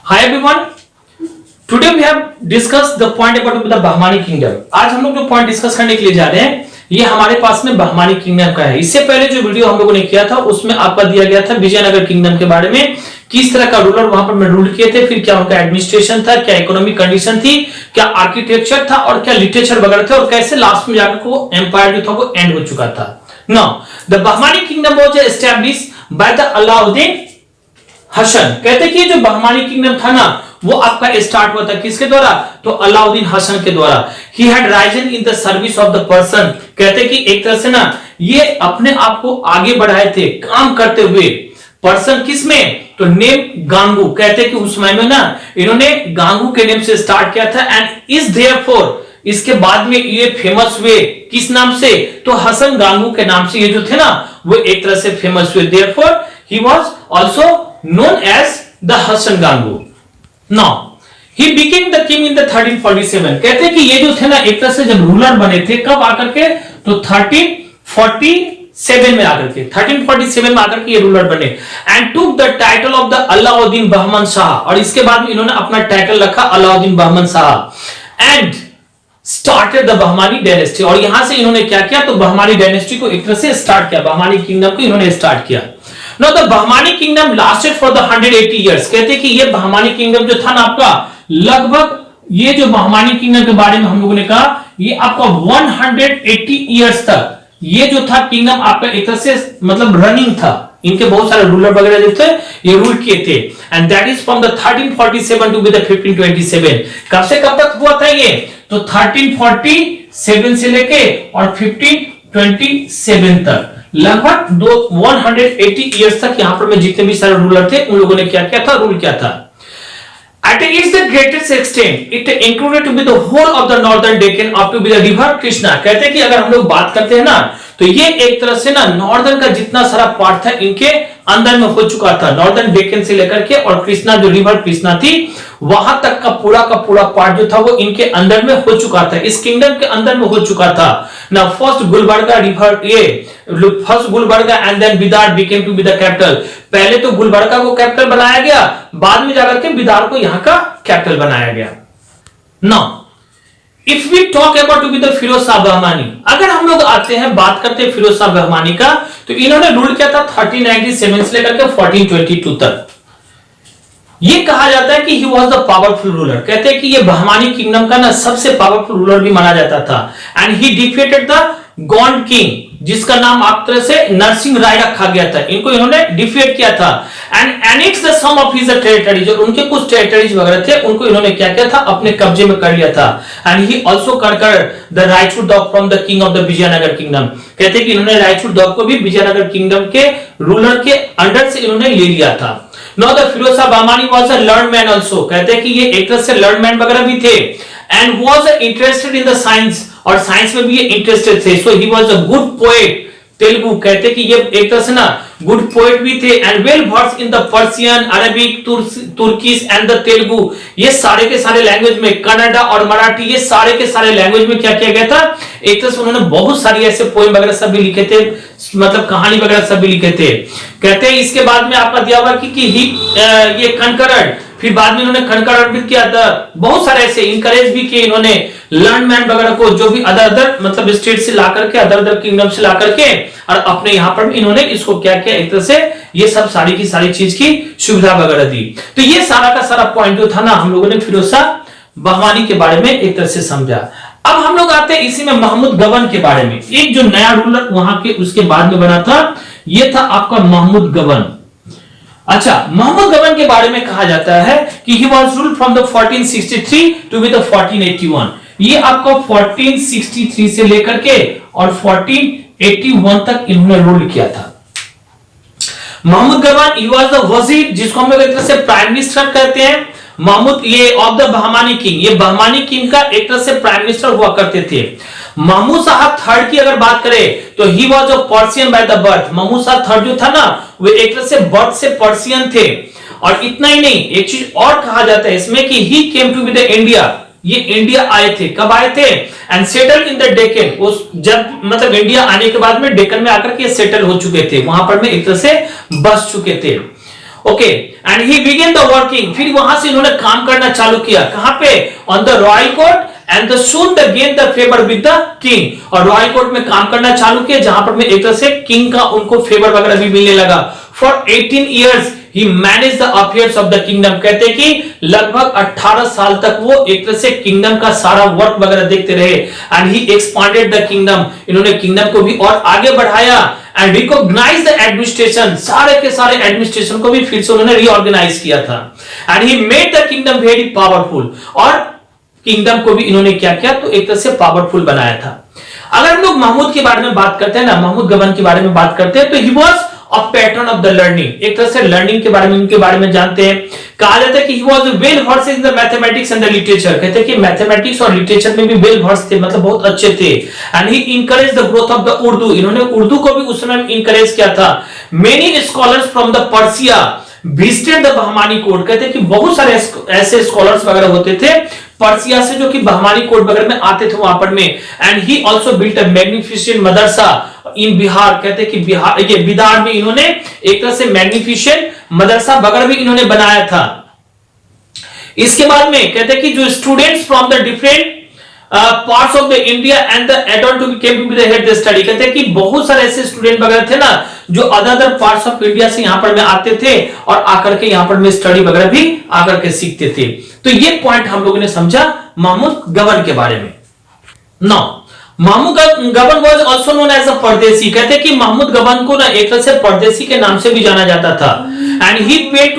Hi everyone. Today we have discussed the point about the Bahmani kingdom. आज हम लोग जो पॉइंट डिस्कस करने के लिए जा रहे हैं ये हमारे पास में बहमानी किंगडम का है। इससे पहले जो वीडियो हम लोगों ने किया था उसमें आपका दिया गया था विजयनगर किंगडम के बारे में, किस तरह का रूलर वहां पर में रूल किए थे, फिर क्या उनका एडमिनिस्ट्रेशन था, क्या इकोनॉमिक कंडीशन थी, क्या आर्किटेक्चर था और क्या लिटरेचर वगैरह थे, और कैसे लास्ट में जाकर वो एम्पायर जो था वो एंड हो चुका था। Now the Bahmani kingdom was established by the Alauddin Hasan. कहते कि जो बहमानी किंगडम था ना वो आपका स्टार्ट हुआ था किसके द्वारा, तो अलाउद्दीन हसन के द्वारा। He had risen in the service of the person. कहते कि एक तरह से ना ये अपने आप को आगे बढ़ाए थे काम करते हुए। पर्सन किसमें, तो नेम गांगू। कहते कि उस समय में ना इन्होंने गांगू के नेम से स्टार्ट किया था एंड इज देयरफॉर इसके बाद में ये फेमस हुए किस नाम से, तो हसन गांगू के नाम से ये जो थे ना वो एक तरह से फेमस हुए। Therefore he was also known as the Hasan Gangu. Now, he became the king in the 1347. कहते हैं कि ये जो थे ना एक तरह से जब रूलर बने थे कब आकर के, तो 1347 में आकर के, 1347 में आकर के ये रूलर बने and took the title of the Alauddin Bahman Shah. और इसके बाद में इन्होंने अपना टाइटल रखा Alauddin Bahman Shah and started the Bahmani dynasty. और यहां से इन्होंने क्या किया, तो बहमानी डायनेस्टी को एक तरह से स्टार्ट किया, बहमानी किंगडम को इन्होंने स्टार्ट किया। Now the Bahmani kingdom lasted for the 180 years। कहते हैं कि ये बहमानी किंगडम जो था ना आपका लगभग, ये जो बहमानी किंगडम के बारे में हम लोगों ने कहा ये आपका 180 इयर्स तक ये जो था किंगडम आपका एक तरह से मतलब रनिंग था। इनके बहुत सारे रूलर वगैरह जो थे ये रूल किए थे and that is from the 1347 to be the 1527। कब से कब तक हुआ था ये, तो 1347 से लेके और 1527 तक लगभग 180 इयर्स तक यहां पर में जितने भी सारे रूलर थे उन लोगों ने क्या किया था, रूल किया था। At its the greatest extent, it included to be the whole of the northern Deccan up to be the river Krishna। कहते हैं कि अगर हम लोग बात करते हैं ना तो ये एक तरह से ना नॉर्दर्न का जितना सारा पार्ट था इनके अंदर में हो चुका था। नॉर्दर्न डेक्कन से लेकर के और कृष्णा जो रिवर कृष्णा थी वहां तक का पूरा पार्ट जो था वो इनके अंदर में हो चुका था, इस किंगडम के अंदर में हो चुका था ना। फर्स्ट गुलबर्गा रिवर, ये first Gulbarga and then Bidar became to be the capital. पहले तो गुलबर्गा को कैपिटल बनाया गया, बाद में जाकर के बिदार को यहां का कैपिटल बनाया गया। Now if we talk about to be the Firoz Shah Bahmani, अगर हम लोग आते हैं बात करते हैं फिरोज शाह बहमानी का, तो इन्होंने रूल किया था 1397 से लेकर के 1422 तक। ये कहा जाता है कि he was the powerful ruler. कहते हैं कि ये बहमानी किंगडम का ना सबसे पावरफुल रूलर भी माना जाता था and he defeated the Gond king जिसका नाम आप तरह से नरसिंह राय रखा गया था। इनको इन्होंने डिफीट किया था and annex the some of his territory, जो उनके कुछ टेरिटरीज वगैरह थे उनको इन्होंने क्या किया था, अपने कब्जे में कर लिया था। And he also conquered the Raichur Doab from the king of the Vijayanagara kingdom. कहते हैं कि इन्होंने रायचूर डॉग को भी विजयनगर किंगडम के रूलर के अंडर से इन्होंने ले लिया था। Now the Firoz Shah Bahmani was a learned man also। कहते हैं कि ये एक तरह से लर्न मैन वगैरह भी थे and was interested in the science, और साइंस में भी ये इंटरेस्टेड थे। So he was a good poet Telugu. कहते हैं कि ये एक तरह से ना गुड पोएट भी थे and well versed in the Persian, Arabic, Turkish and the Telugu. ये सारे के सारे लैंग्वेज में, कन्नड़ा और मराठी, ये सारे के सारे लैंग्वेज में क्या किया गया था, एक तरह से उन्होंने बहुत सारी ऐसे पोएम वगैरह सब भी लिखे थे, मतलब कहानी वगैरह सब भी लिखे थे। कहते हैं इसके बाद में आपका दिया हुआ कि ये कनकरड, फिर बाद में इन्होंने कनकड़ अर्पित किया था। बहुत सारे ऐसे इंकरेज भी किए इन्होंने लर्न मैन वगैरह को, जो भी अदर मतलब स्टेट से ला करके, अदर किंगडम से ला करके और अपने यहां पर भी इन्होंने इसको क्या किया, एक तरह से ये सब सारी की सारी चीज की सुविधा वगैरह दी। तो ये सारा का सारा पॉइंट जो था ना हम लोगों ने फिरोज शाह बहमानी के बारे में एक तरह से समझा। अब हम लोग आते हैं इसी में महमूद गबन के बारे में। एक जो नया रूलर वहां के उसके बाद में बना था ये था आपका महमूद गबन। अच्छा, महमूद गबन के बारे में कहा जाता है कि he was ruled from the 1463 to be the 1481। ये आपको 1463 से लेकर के और 1481 तक इन्होंने रूल किया था। महमूद गबन ही वाज द वजीर, जिसको हम लोग एक तरह से प्राइम मिनिस्टर कहते हैं। महमूद ये ऑफ द बहमानी किंग, ये बहमानी किंग का एक तरह से प्राइम मिनिस्टर हुआ करते थे। महमूद साहब थर्ड की अगर बात करें तो he was a Persian by the birth. Mahmud साहब थर्ड जो था ना वो एक तरह से बर्थ से पर्शियन थे। और इतना ही नहीं, एक चीज और कहा जाता है इसमें कि he came to be the India, ये इंडिया आए थे। कब आए थे, and settle in the Deccan, उस जब मतलब इंडिया आने के बाद में डेक्कन में आकर के सेटल हो चुके थे, वहां पर में एक तरह से बस चुके थे। Okay, and he begin the working, फिर वहां से इन्होंने काम करना चालू किया, कहां पे, on the royal court, and the soon the gain the favour with the king, और रॉयल कोर्ट में काम करना चालू किया जहां पर में एक तरह से किंग का उनको फेवर वगैरह भी मिलने लगा। For 18 years he managed the affairs of the kingdom, कहते हैं कि लगभग 18 साल तक वो एक तरह से किंगडम का सारा वर्क वगैरह देखते रहे, and he expanded the kingdom, इन्होंने किंगडम को भी और आगे बढ़ाया, एंड रिकॉग्नाइज द एडमिनिस्ट्रेशन, सारे के सारे एडमिनिस्ट्रेशन को भी फिर से उन्होंने रीऑर्गेनाइज किया था, and he made the kingdom very powerful, और किंगडम को भी इन्होंने क्या किया, तो एक तरह से पावरफुल बनाया था। अगर हम लोग महमूद के बारे में बात करते हैं ना, महमूद गबन के बारे में बात करते हैं, तो he was a pattern of the learning, एक तरह से लर्निंग के बारे में, उनके बारे में जानते हैं। कहा जाता है कि he was well versed in the mathematics and the literature, कहते हैं कि मैथमेटिक्स और लिटरेचर में भी वेल वर्स्ड थे, मतलब बहुत अच्छे थे, and he encourage the growth of the Urdu, इन्होंने उर्दू को भी उस समय इनकरेज किया था। Many scholars from the Persia visited the Bahmani court, कहते हैं कि बहुत सारे ऐसे स्कॉलर्स वगैरह होते थे पर्सिया से जो कि बहमानी कोर्ट वगैरह में आते थे वहां पर में, and he also built a magnificent madrasa in Bihar, कहते हैं कि बिहार, ये बिहार में इन्होंने एक तरह से मैग्निफिसेंट मदरसा वगैरह भी इन्होंने बनाया था। इसके बाद में कहते हैं कि जो students from the different parts of the India and the adult to came to be the head the study, कहते हैं कि बहुत सारे ऐसे स्टूडेंट वगैरह थे ना जो अदर पार्ट्स ऑफ इंडिया से यहां पर में आते थे और आकर के यहां पर में स्टडी वगैरह भी आकर के सीखते थे। तो ये पॉइंट हम लोगों ने समझा महमूद गबन के बारे में। Now, Mahmud Gawan was also known as a Pardesi, कहते हैं कि महमूद गबन को ना एक तरह से परदेसी के नाम से भी जाना जाता था, and he failed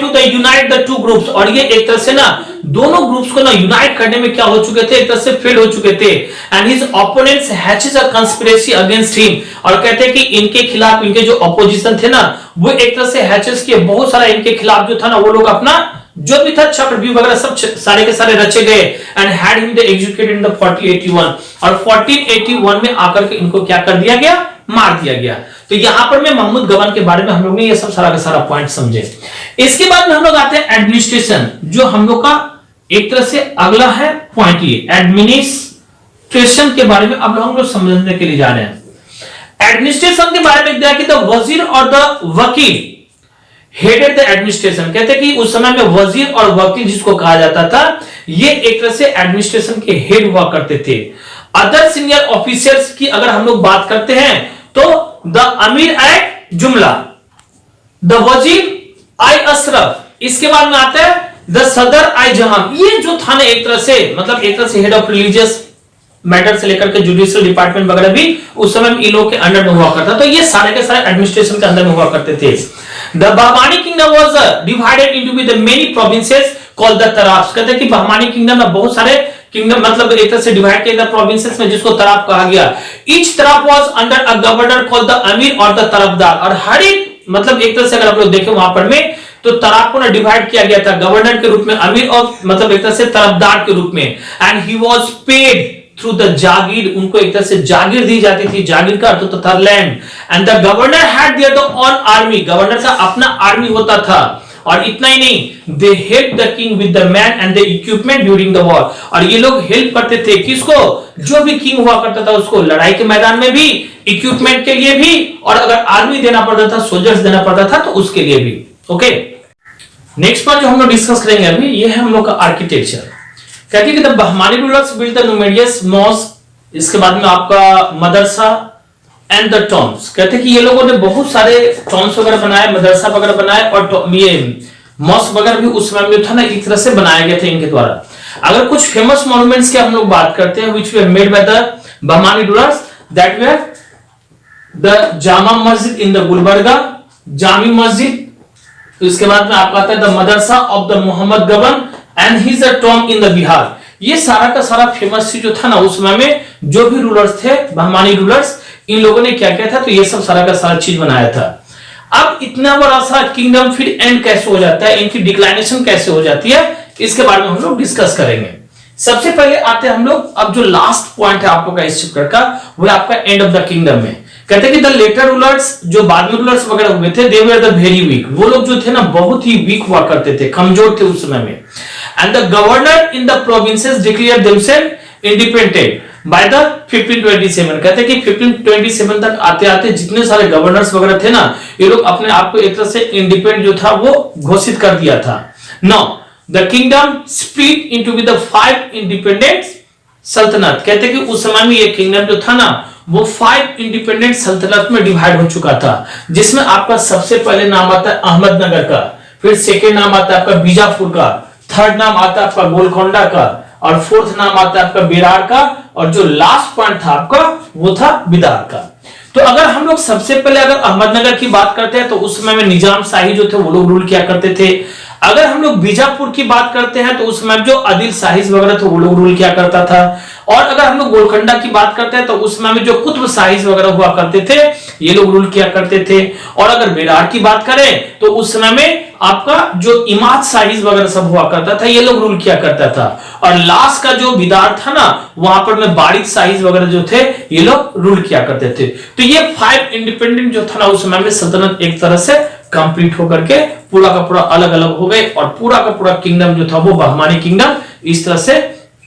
to the unite the two groups, और ये एक तरह से ना दोनों ग्रुप्स को ना यूनाइट करने में क्या हो चुके थे, एक तरह से फेल हो चुके थे, and his opponents hatches a conspiracy against him, और कहते हैं कि इनके खिलाफ, इनके जो अपोजिशन थे ना वो एक तरह से हैचेस किए, बहुत सारा इनके खिलाफ जो था ना वो लोग अपना जो भी था चक्रव्यूह वगैरह सब सारे के सारे रचे गए, and had him the executed in the 1481, और 1481 में आकर के इनको क्या कर दिया गया, मार दिया गया। तो यहां पर मैं महमूद गबन के बारे में हम लोग ने ये सब सारा का सारा पॉइंट समझे। इसके बाद में हम लोग आते हैं एडमिनिस्ट्रेशन, जो हम लोग का एक तरह से अगला है पॉइंट, ये एडमिनिस्ट्रेशन के बारे में अब हम लोग समझने के लिए जा रहे हैं। एडमिनिस्ट्रेशन के बारे में क्या कि द वजीर और द वकील हेडेड द एडमिनिस्ट्रेशन, कहते हैं कि उस समय में वजीर और वकील जिसको कहा जाता था ये एक तरह से एडमिनिस्ट्रेशन के हेड हुआ करते थे। अदर सीनियर ऑफिसर्स की अगर हम लोग बात करते हैं तो द अमीर ए जुमला, द वजीर आई अशरफ, इसके बाद में आता है द सदर आई जहां, ये जो था ना एक तरह से मतलब एक तरह से हेड ऑफ रिलीजियस मैटर से लेकर के जुडिशियल डिपार्टमेंट वगैरह भी उस समय इन लोगों के अंडर में हुआ करता, तो ये सारे के सारे एडमिनिस्ट्रेशन के अंदर में हुआ करते थे। The Bahmani kingdom was divided into the many provinces called the tarafs, कहते हैं कि बहमानी किंगडम में बहुत सारे किंगडम मतलब एक तरह से डिवाइड किए गए प्रोविंसेस में जिसको तराफ कहा गया। Each taraf was under a governor called the amir और द तरफदार, और हर एक मतलब एक तरह से अगर आप लोग देखें वहां पर में तो तराफ को ना डिवाइड किया गया था गवर्नर के रूप में, अमीर और मतलब एक तरह से तरफदार के रूप में, and he was paid through the jagir, उनको एक तरह से जागीर दी जाती थी, जागीर का अर्थ होता था land, and the governor had their own army, governor का अपना आर्मी होता था, और इतना ही नहीं they help the king with the man and the equipment during the war, और ये लोग हेल्प करते थे किसको, जो भी किंग हुआ करता था उसको लड़ाई के मैदान में भी, इक्विपमेंट के लिए भी, और अगर आर्मी देना पड़ता था, सोल्जर्स देना पड़ता था तो उसके लिए भी। ओके, नेक्स्ट पर जो हम लोग डिस्कस करेंगे अभी ये है हम लोग का आर्किटेक्चर। कहते हैं कि the Bahmani rulers built the numerous mosque, इसके बाद में आपका मदरसा एंड द टॉम्स, कहते हैं कि ये लोगों ने बहुत सारे टॉम्स वगैरह बनाए, मदरसा वगैरह बनाए, और ये मॉस्क वगैरह भी उस समय में था ना एक तरह से बनाए गए थे इनके द्वारा। अगर कुछ फेमस मॉन्यूमेंट्स के हम लोग बात करते हैं which were made by the Bahmani rulers, that were the Jama Masjid in the Gulbarga, Jami मस्जिद, इसके बाद में आपका आता है the madrasa of the Mohammad Gawan and his tomb in the Bihar. ये सारा का सारा फेमस जो था ना उस समय में जो भी रूलर्स थे बहमानी रूलर्स, इन लोगों ने क्या किया था, तो ये सब सारा का सारा चीज बनाया था। अब इतना बड़ा सा किंगडम फिर एंड कैसे हो जाता है, इनकी डिक्लाइनेशन कैसे हो जाती है, इसके बारे में हम लोग डिस्कस करेंगे। सबसे पहले आते हैं हम लोग, अब जो लास्ट पॉइंट है आप लोग का इस चैप्टर का वो आपका एंड ऑफ द किंगडम में। कहते हैं कि द लेटर रूलर्स, जो बाद में रूलर्स वगैरह हुए थे, दे वर द वेरी वीक, वो लोग जो थे ना बहुत ही वीक हुआ करते थे, कमजोर थे उस समय में। And the governor in the provinces declare themselves independent, by the 1527। कहते हैं कि 1527 तक आते आते जितने सारे गवर्नर्स वगैरह थे ना, ये लोग अपने आप को एक तरह से इंडिपेंडेंट जो था वो घोषित कर दिया था। Now the kingdom split into with the 5 independent सल्तनत। कहते हैं कि उस समय में ये किंगडम जो था ना वो 5 इंडिपेंडेंट सल्तनत में डिवाइड हो चुका था, जिसमें आपका सबसे पहले नाम आता है अहमदनगर का, फिर सेकेंड नाम आता है आपका बीजापुर का, थर्ड नाम आता है आपका गोलकोंडा का, और फोर्थ नाम आता है आपका बेरार का, और जो लास्ट पॉइंट था आपका वो था बिदार का। तो अगर हम लोग सबसे पहले अगर अहमदनगर की बात करते हैं तो उस समय में निजाम शाही जो थे वो लोग रूल किया करते थे। अगर हम लोग बीजापुर की बात करते हैं तो उस समय जो आदिल शाही वगैरह थे वो लोग रूल किया करता था। और अगर हम लोग गोलकोंडा की बात करते हैं तो उस समय में जो कुतुब शाही वगैरह हुआ करते थे ये लोग रूल किया करते थे। और अगर बेरार की बात करें तो उस समय में आपका जो इमाद शाही वगैरह सब हुआ करता था ये लोग रूल किया करता था। और लास्ट का जो बिदार था ना वहां पर में बारिक शाही वगैरह जो थे ये लोग रूल किया करते थे। तो ये 5 इंडिपेंडेंट जो था ना उस समय में सल्तनत एक तरह से कंप्लीट होकर के पूरा का पूरा अलग अलग हो गए, और पूरा का पूरा किंगडम जो था वो बहमानी किंगडम इस तरह से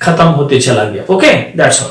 खत्म होते चला गया। Okay, that's all.